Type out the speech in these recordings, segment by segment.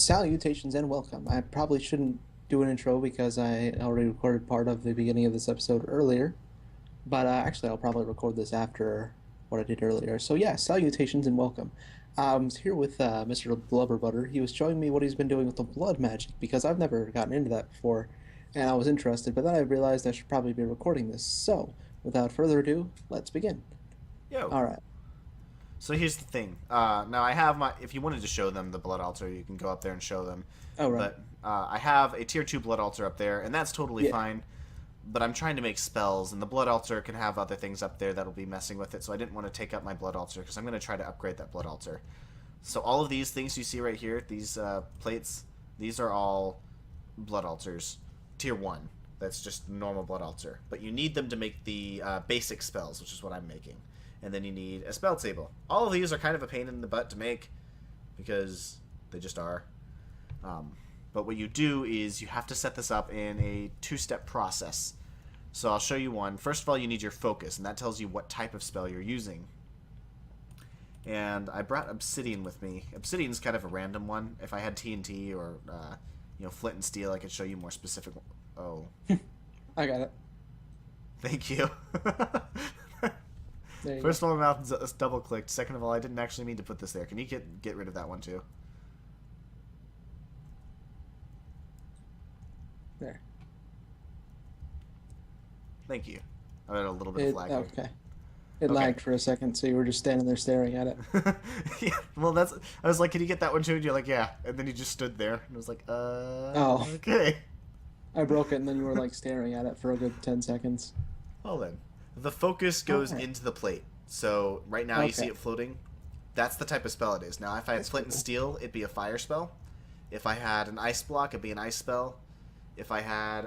Salutations and welcome. I probably shouldn't do an intro because I already recorded part of the beginning of this episode earlier, but actually, I'll probably record this after what I did earlier. So, yeah, salutations and welcome. I was here with Mr. Blubberbutter. He was showing me what he's been doing with the blood magic because I've never gotten into that before, and I was interested, but then I realized I should probably be recording this. So, without further ado, let's begin. Yo. All right. So here's the thing. Now I have my. If you wanted to show them the blood altar, you can go up there and show them. Oh, right. But I have a tier 2 blood altar up there, and that's totally Yeah. fine. But I'm trying to make spells, and the blood altar can have other things up there that'll be messing with it. So I didn't want to take up my blood altar because I'm going to try to upgrade that blood altar. So all of these things you see right here, these plates, these are all blood altars, tier 1. That's just normal blood altar. But you need them to make the basic spells, which is what I'm making. And then you need a spell table. All of these are kind of a pain in the butt to make because they just are. But what you do is you have to set this up in a 2-step process. So I'll show you one. First of all, you need your focus, and that tells you what type of spell you're using. And I brought obsidian with me. Obsidian's kind of a random one. If I had TNT or flint and steel, I could show you more specific. Oh, I got it. thank you. There you First of all, my mouth is double clicked. Second of all, I didn't actually mean to put this there. Can you get rid of that one too? go. There. Thank you. I had a little bit of lag. Okay. It Okay. lagged for a second, so you were just standing there staring at it. Yeah. Well, that's. I was like, "Can you get that one too?" And you're like, "Yeah." And then you just stood there, and I was like, Oh, okay." I broke it, and then you were like staring at it for a good 10 seconds. Well then, the focus goes Okay. into the plate. So right now you see Okay. it floating. That's the type of spell it is. Now, if I had That's flint and cool. steel, it'd be a fire spell. If I had an ice block, it'd be an ice spell. If I had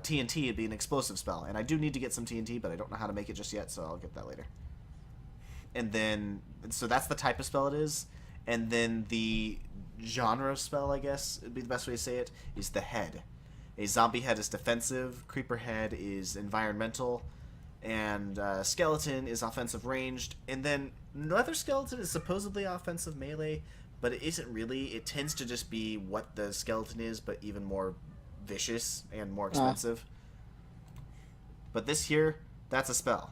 TNT, it'd be an explosive spell. And I do need to get some TNT, but I don't know how to make it just yet, so I'll get that later. And then, so that's the type of spell it is. And then the genre of spell, I guess would be the best way to say it, is the head. A zombie head is defensive, creeper head is environmental, and skeleton is offensive ranged. And then leather skeleton is supposedly offensive melee, but it isn't really. It tends to just be what the skeleton is, but even more vicious and more Ah, expensive. But this here, that's a spell.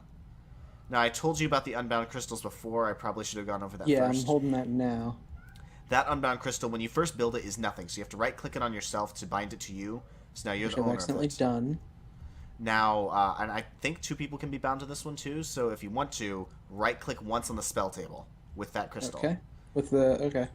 Now, I told you about the unbound crystals before. I probably should have gone over that yeah, I'm first. holding that now. That unbound crystal, when you first build it, is nothing. So you have to right-click it on yourself to bind it to you. So now you're Which the I've owner of accidentally it. done. Now, and I think 2 people can be bound to this one too. So if you want to, right-click once on the spell table with that crystal. Okay. With the, okay.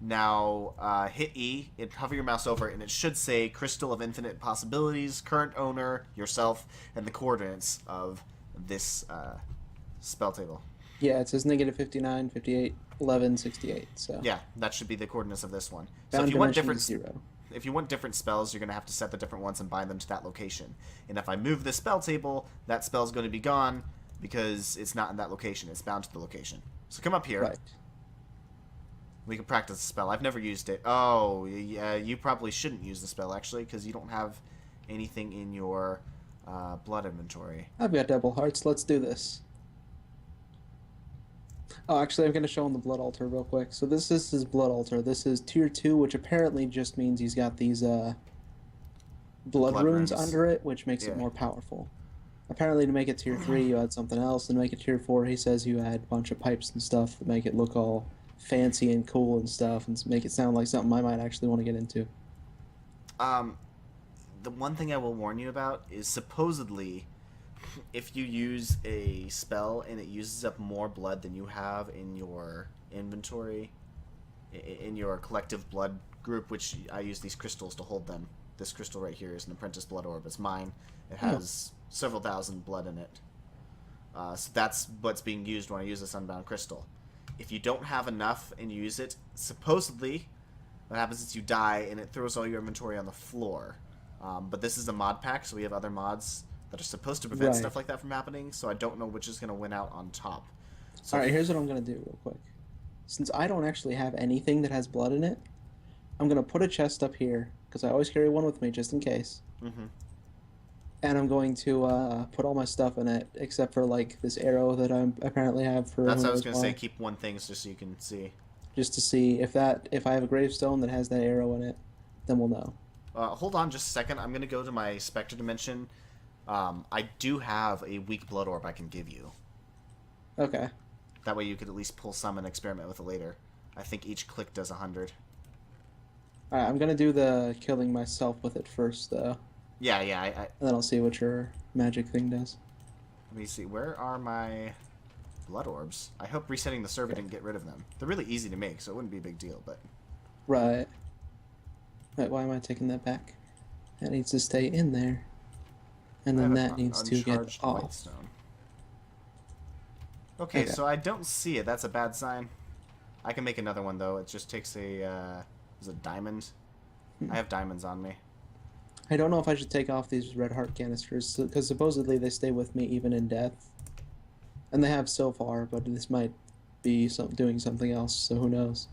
Now, hit E, and hover your mouse over it, and it should say Crystal of Infinite Possibilities, current owner, yourself, and the coordinates of this spell table. Yeah, it says negative 59, 58, 11, 68. So Yeah, that should be the coordinates of this one. So bound if you want dimension is different 0. if you want different spells, you're going to have to set the different ones and bind them to that location. And if I move this spell table, that spell's going to be gone because it's not in that location. It's bound to the location. So come up here. Right. We can practice the spell. I've never used it. Oh, yeah, you probably shouldn't use the spell, actually, because you don't have anything in your blood inventory. I've got double hearts. Let's do this. Oh, actually, I'm going to show him the blood altar real quick. So this is his blood altar. This is tier 2, which apparently just means he's got these blood Blood runes runes. under it, which makes it Yeah. more powerful. Apparently, to make it tier 3, you add something else. And to make it tier 4, he says you add a bunch of pipes and stuff that make it look all fancy and cool and stuff and make it sound like something I might actually want to get into. Um, the one thing I will warn you about is supposedly if you use a spell and it uses up more blood than you have in your inventory, in your collective blood group, which I use these crystals to hold them. This crystal right here is an apprentice blood orb. It's mine. It has several thousand blood in it. So that's what's being used when I use this unbound crystal. If you don't have enough and you use it, supposedly what happens is you die and it throws all your inventory on the floor. But this is a mod pack, so we have other mods that are supposed to prevent Right. stuff like that from happening, so I don't know which is going to win out on top. So, Alright, here's what I'm going to do real quick. Since I don't actually have anything that has blood in it, I'm going to put a chest up here, because I always carry one with me just in case. Mhm. And I'm going to put all my stuff in it, except for like this arrow that I apparently have for That's who what I was knows going to say. why. Keep one thing just so you can see. just to see if I have a gravestone that has that arrow in it, then we'll know. Hold on just a second. I'm gonna go to my Spectre dimension. I do have a weak blood orb I can give you. Okay. That way you could at least pull some and experiment with it later. I think each click does 100. All right, I'm gonna do the killing myself with it first, though, Yeah, yeah. and then I'll see what your magic thing does. Let me see. Where are my blood orbs? I hope resetting the server Okay. didn't get rid of them. They're really easy to make, so it wouldn't be a big deal. But Right. Wait, why am I taking that back? That needs to stay in there, and I then have that an needs to get uncharged off. whitestone. Okay, Okay. so I don't see it. That's a bad sign. I can make another one though. It just takes a is it diamond? Hmm. I have diamonds on me. I don't know if I should take off these red heart canisters because supposedly they stay with me even in death, and they have so far. But this might be doing something else, so who knows?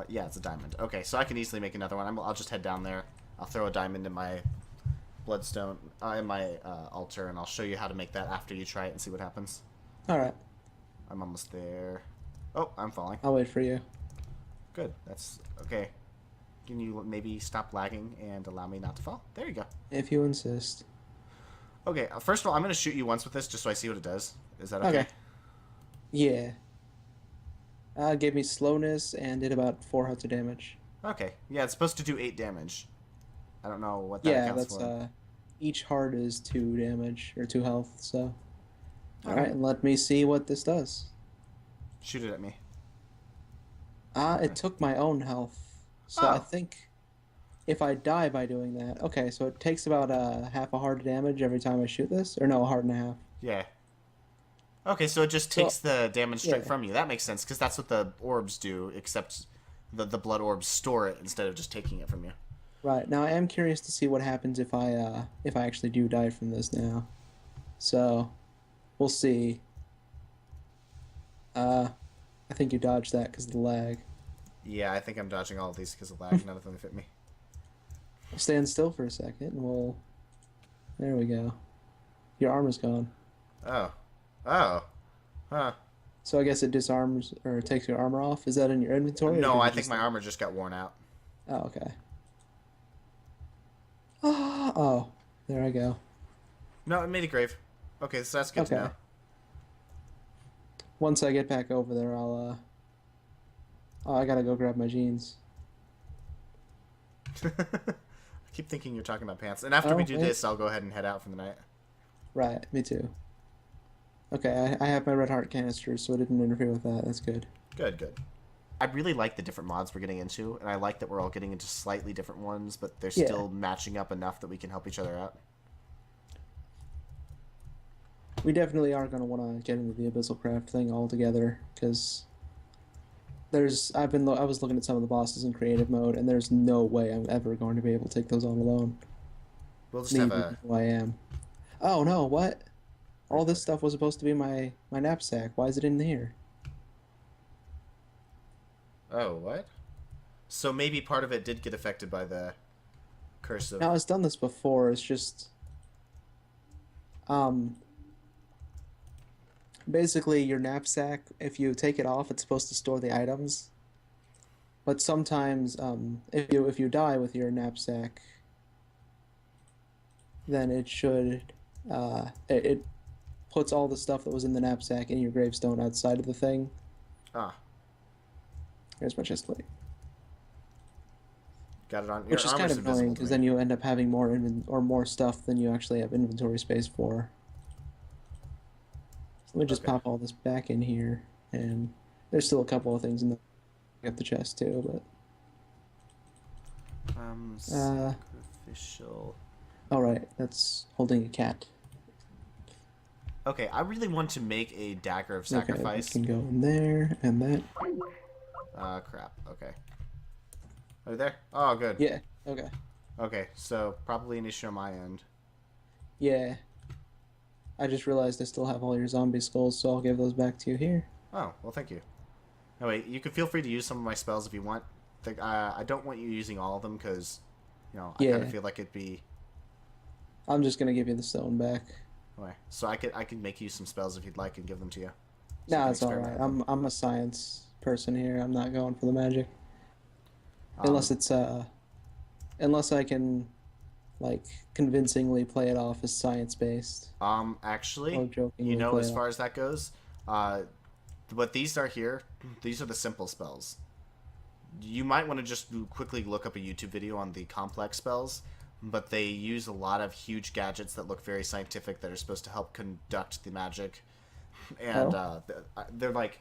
Yeah, it's a diamond. Okay, so I can easily make another one. I'll just head down there. I'll throw a diamond in my bloodstone, in my altar, and I'll show you how to make that after you try it and see what happens. All right, I'm almost there. Oh, I'm falling. I'll wait for you. Good. That's okay. Can you maybe stop lagging and allow me not to fall? There you go. If you insist. Okay, first of all, I'm going to shoot you once with this just so I see what it does. Is that okay? Okay. Yeah. Gave me slowness and did about 4 hearts of damage. Okay. Yeah, it's supposed to do 8 damage. I don't know what that Yeah, accounts that's for. each heart is 2 damage or 2 health. So, all Okay. right, and let me see what this does. Shoot it at me. It Okay. took my own health, so I Oh, think if I die by doing that, okay, so it takes about half a heart of damage every time I shoot this, or no, a heart and a half. yeah. Okay, so it just So takes the damage straight yeah, from you. That makes sense, because that's what the orbs do, except the blood orbs store it instead of just taking it from you. right. Now I am curious to see what happens if I actually do die from this now. So we'll see. Uh, I think you dodged that because of the lag. Yeah, I think I'm dodging all of these because of lag. None of them fit me. Stand still for a second, and we'll. There we go. Your armor's gone. Oh. Oh. Huh. So I guess it disarms or takes your armor off. Is that in your inventory, or No, did I you think just my like? armor just got worn out. Oh, okay. Oh, there I go. No, it made a grave. Okay, so that's good to Okay. know. Once I get back over there, I'll. Oh, I gotta go grab my jeans. I keep thinking you're talking about pants. And after we Oh, do wait. this, I'll go ahead and head out for the night. Right, me too. Okay, I have my red heart canisters, so it didn't interfere with that. That's good. Good, good. I really like the different mods we're getting into, and I like that we're all getting into slightly different ones, but they're Yeah, still matching up enough that we can help each other out. we definitely are gonna want to get into the abyssal craft thing altogether because I was looking at some of the bosses in creative mode, and there's no way I'm ever going to be able to take those on alone. We'll just Me have being a... who I am. Oh no, what? Right All this click. stuff was supposed to be my knapsack. Why is it in here? Oh, what? So maybe part of it did get affected by the curse of... Now it's done this before. It's just um basically your knapsack. If you take it off, it's supposed to store the items. But sometimes if you die with your knapsack, then it should it puts all the stuff that was in the knapsack in your gravestone outside of the thing. Ah, Here's my chest plate. got it on... Your Which is kind armor's of annoying invisible to because me. then you end up having more stuff than you actually have inventory space for. So let me just Okay. pop all this back in here, and there's still a couple of things in the chest too. But Sacrificial... all right, that's holding a cat. Okay, I really want to make a dagger of Okay, that sacrifice. can go in there, and that. Crap. Okay. Are you there? Oh, good. Yeah. Okay. Okay, so probably an issue on my end. Yeah. I just realized I still have all your zombie skulls, so I'll give those back to you here. Oh, well, thank you. Anyway, you can feel free to use some of my spells if you want. I don't want you using all of them because, I kind Yeah. of feel like it'd be... I'm just gonna give you the stone back. Anyway, so I could make you some spells if you'd like and give them to you. so you No, can it's all experiment right. with them. I'm a science person here. I'm not going for the magic unless Um, it's unless I can like convincingly play it off as science based or actually, jokingly play as it off. far as that goes, uh, what these are here, these are the simple spells. You might want to just quickly look up a YouTube video on the complex spells, but they use a lot of huge gadgets that look very scientific that are supposed to help conduct the magic, and Oh, they're like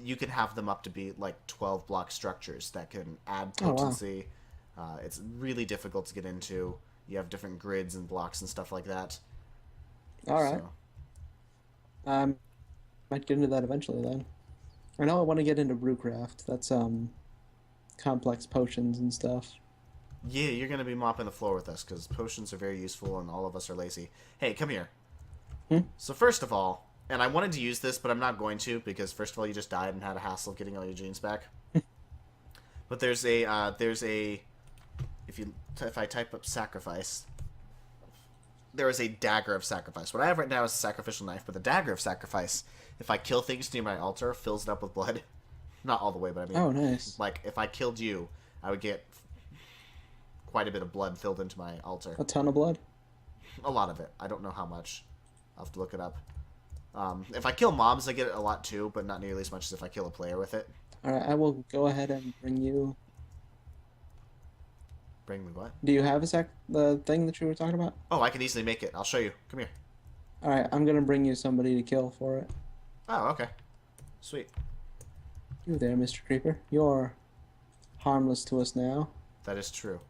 you can have them up to be like 12 block structures that can add oh wow. potency. It's really difficult to get into. You have different grids and blocks and stuff like that. All right. So I might get into that eventually then. I know I want to get into brewcraft. That's complex potions and stuff. yeah, you're gonna be mopping the floor with us because potions are very useful and all of us are lazy. Hey, come here. Hmm? So first of all, and I wanted to use this, but I'm not going to because first of all, you just died and had a hassle of getting all your genes back. But there's a if I type up sacrifice, there is a dagger of sacrifice. What I have right now is a sacrificial knife, but the dagger of sacrifice, if I kill things near my altar, fills it up with blood. Not all the way, but I mean, Oh, nice. like if I killed you, I would get quite a bit of blood filled into my altar. A ton of blood. A lot of it. I don't know how much. I'll have to look it up. If I kill mobs, I get a lot too, but not nearly as much as if I kill a player with it. All right, I will go ahead and bring you. Bring me what? Do you have the thing that you were talking about? Oh, I can easily make it. I'll show you. Come here. All right, I'm gonna bring you somebody to kill for it. Oh, okay. Sweet. You there, Mr. Creeper? You're harmless to us now. That is true.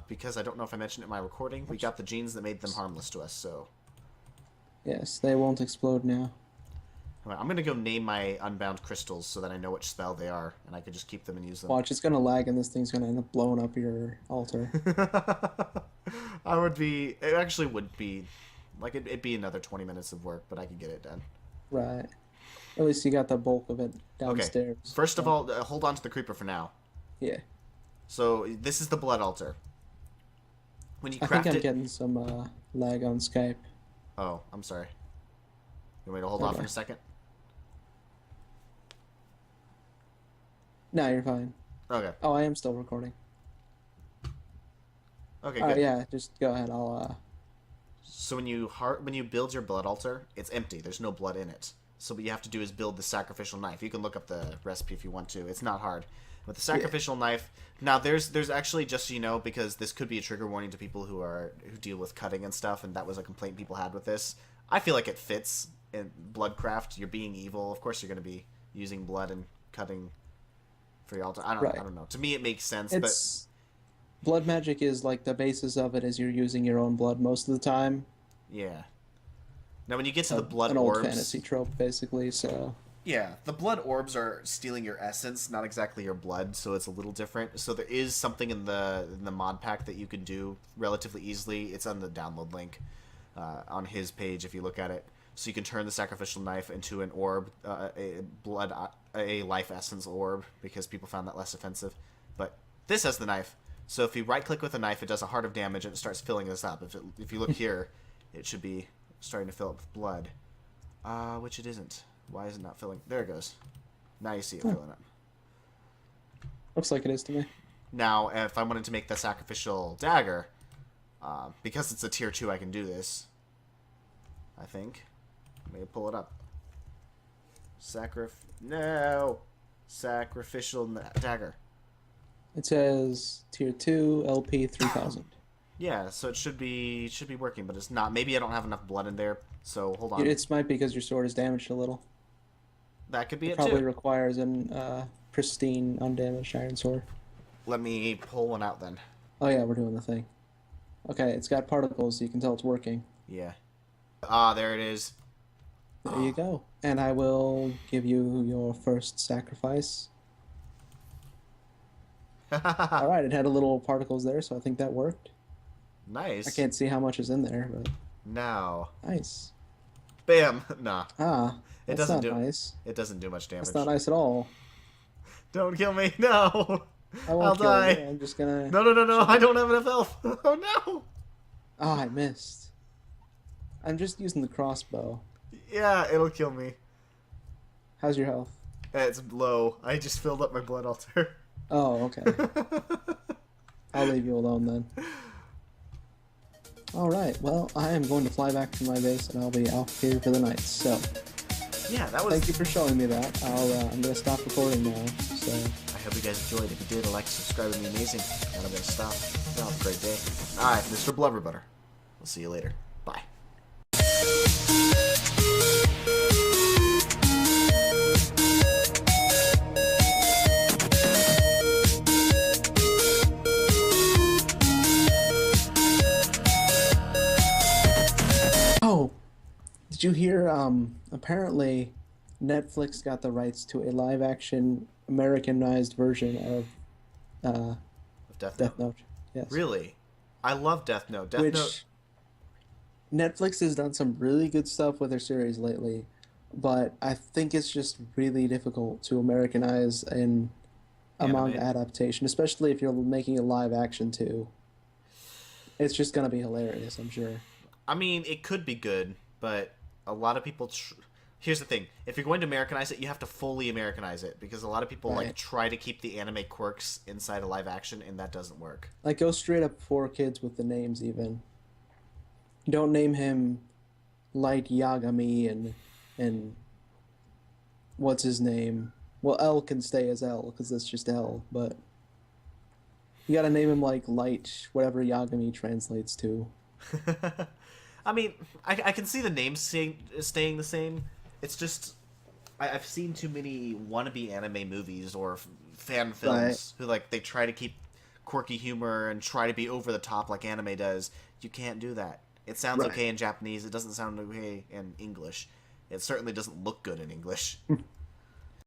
Because I don't know if I mentioned it in my recording, we got the genes that made them harmless to us, so... Yes, they won't explode now. I'm gonna go name my unbound crystals so that I know which spell they are, and I can just keep them and use them. Watch, it's gonna lag and this thing's gonna end up blowing up your altar. I would be... It actually would be... Like, it'd be another 20 minutes of work, but I could get it done. Right. At least you got the bulk of it Okay. downstairs. First of all, hold on to the creeper for now. Yeah. So, this is the blood altar. When you I think craft I'm it... getting some lag on Skype. Oh, I'm sorry. You want me to hold off Okay. for a second? No, you're fine. Okay. Oh, I am still recording. Okay, All right, good. yeah, just go ahead. I'll So when you build your blood altar, it's empty. There's no blood in it. So what you have to do is build the sacrificial knife. You can look up the recipe if you want to. It's not hard. With the yeah. sacrificial knife, now there's actually, just so you know, because this could be a trigger warning to people who deal with cutting and stuff, and that was a complaint people had with this. I feel like it fits in bloodcraft. You're being evil. Of course, you're going to be using blood and cutting for your altar. Right. I don't know. To me, it makes sense, but It's blood magic is like the basis of it is you're using your own blood most of the time. yeah. Now, when you get to Uh, the blood an old orbs, fantasy trope, basically. So yeah, the blood orbs are stealing your essence, not exactly your blood, so it's a little different. So there is something in the mod pack that you can do relatively easily. It's on the download link on his page if you look at it. So you can turn the sacrificial knife into an orb, a life essence orb, because people found that less offensive. But this has the knife. So if you right click with a knife, it does a heart of damage and it starts filling this up. If you look here, it should be starting to fill up with blood, which it isn't. Why is it not filling? There it goes. Now you see it filling up. looks like it is to me. Now, if I wanted to make the sacrificial dagger, because it's a tier 2, I can do this. I think. Let me pull it up. No! Sacrificial dagger. It says tier 2 LP 3000. Yeah, so it should be working, but it's not. Maybe I don't have enough blood in there, so hold on. It might be because your sword is damaged a little. That could be It it probably too. requires an pristine, undamaged iron sword. Let me pull one out then. Oh yeah, we're doing the thing. Okay, it's got particles, so you can tell it's working. Yeah. Ah, there it is. There you go. And I will give you your first sacrifice. All right, it had a little particles there, so I think that worked. Nice. I can't see how much is in there, but Now, nice. bam. Nah, Ah, it that's doesn't not do. nice. It doesn't do much damage. That's not nice at all. Don't kill me. No. I I'll won't kill die. you. I'm just gonna. No, no, no, no. I don't have enough health. Oh no. Ah, I missed. I'm just using the crossbow. Yeah, it'll kill me. How's your health? It's low. I just filled up my blood altar. Oh, okay. I'll leave you alone then. All right. Well, I am going to fly back to my base, and I'll be off here for the night. So, Yeah, that was. thank you for showing me that. I'm gonna stop recording now. So, I hope you guys enjoyed. If you did, a like, subscribe would be amazing. And I'm gonna stop. Have a great day. All right, Mr. Blubberbutter. We'll see you later. Bye. oh, did you hear? Apparently, Netflix got the rights to a live-action Americanized version of Of Death Note. Death Note. Yes, Really, I love Death Note. Death Note. which Netflix has done some really good stuff with their series lately, but I think it's just really difficult to Americanize a manga Anime. adaptation, especially if you're making a live action too. It's just gonna be hilarious, I'm sure. I mean, it could be good, but a lot of people. Here's the thing: if you're going to Americanize it, you have to fully Americanize it because a lot of people like Right. try to keep the anime quirks inside a live action, and that doesn't work. Like go straight up for kids with the names even. Don't name him Light Yagami and what's his name? Well, L can stay as L because that's just L, but you gotta name him like Light, whatever Yagami translates to. I mean, I can see the names staying the same. It's just I've seen too many wannabe anime movies or fan Right. films who like they try to keep quirky humor and try to be over the top like anime does. You can't do that. It sounds Right. okay in Japanese. It doesn't sound okay in English. It certainly doesn't look good in English.